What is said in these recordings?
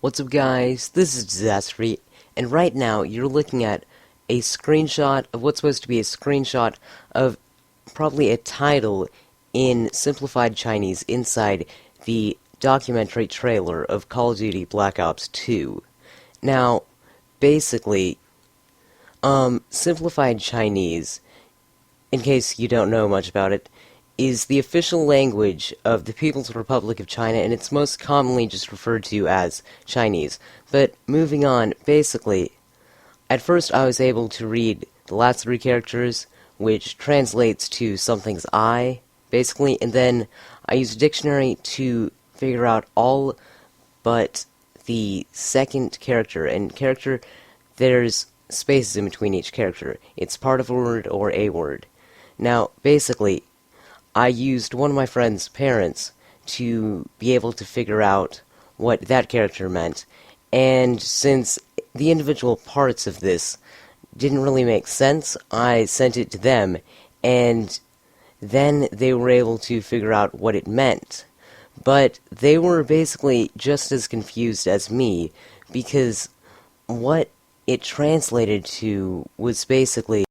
What's up guys, this is disasterophe, and right now you're looking at a screenshot of what's supposed to be a screenshot of probably a title in Simplified Chinese inside the documentary trailer of Call of Duty Black Ops 2. Now, basically, Simplified Chinese, in case you don't know much about it, is the official language of the People's Republic of China, and it's most commonly just referred to as Chinese. But moving on, basically, at first I was able to read the last three characters, which translates to something's eye, basically, and then I used a dictionary to figure out all but the second character, and character, there's spaces in between each character. It's part of a word or a word. Now, basically, I used one of my friend's parents to be able to figure out what that character meant, and since the individual parts of this didn't really make sense, I sent it to them, and then they were able to figure out what it meant. But they were basically just as confused as me, because what it translated to was basically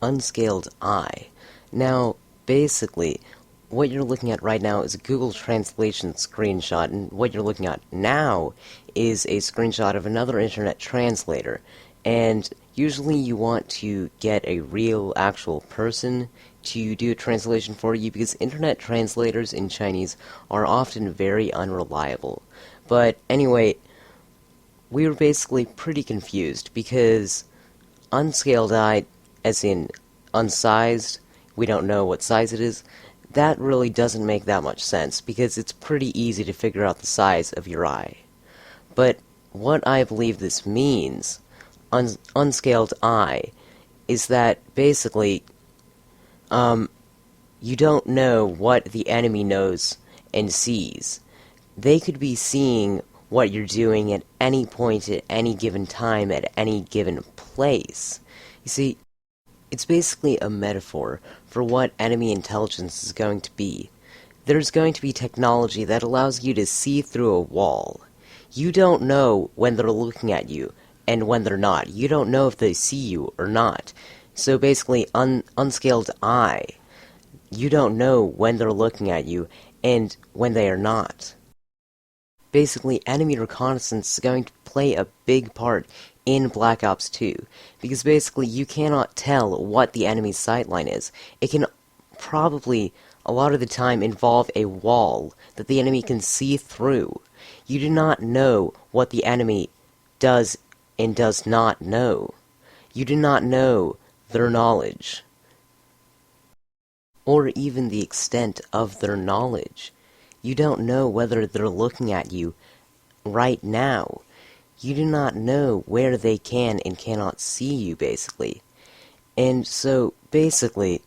unscaled eye. Now, basically, what you're looking at right now is a Google Translation screenshot, and what you're looking at now is a screenshot of another internet translator. And usually you want to get a real, actual person to do a translation for you, because internet translators in Chinese are often very unreliable. But anyway, we were basically pretty confused, because unscaled eye, as in unsized, we don't know what size it is, that really doesn't make that much sense, because it's pretty easy to figure out the size of your eye. But what I believe this means, unscaled eye, is that basically, you don't know what the enemy knows and sees. They could be seeing what you're doing at any point, at any given time, at any given place. You see, it's basically a metaphor for what enemy intelligence is going to be. There's going to be technology that allows you to see through a wall. You don't know when they're looking at you and when they're not. You don't know if they see you or not. So basically, unscaled eye. You don't know when they're looking at you and when they are not. Basically, enemy reconnaissance is going to play a big part in Black Ops 2, because basically you cannot tell what the enemy's sightline is. It can probably, a lot of the time, involve a wall that the enemy can see through. You do not know what the enemy does and does not know. You do not know their knowledge, or even the extent of their knowledge. You don't know whether they're looking at you right now. You do not know where they can and cannot see you, basically. And so, basically,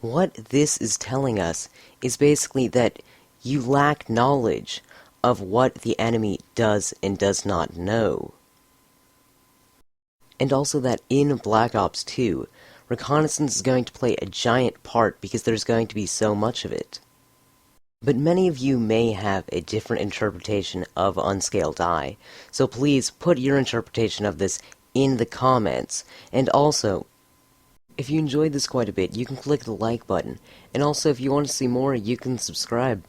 what this is telling us is basically that you lack knowledge of what the enemy does and does not know. And also that in Black Ops 2, reconnaissance is going to play a giant part because there's going to be so much of it. But many of you may have a different interpretation of unscaled eye, so please put your interpretation of this in the comments. And also, if you enjoyed this quite a bit, you can click the like button, and also if you want to see more, you can subscribe.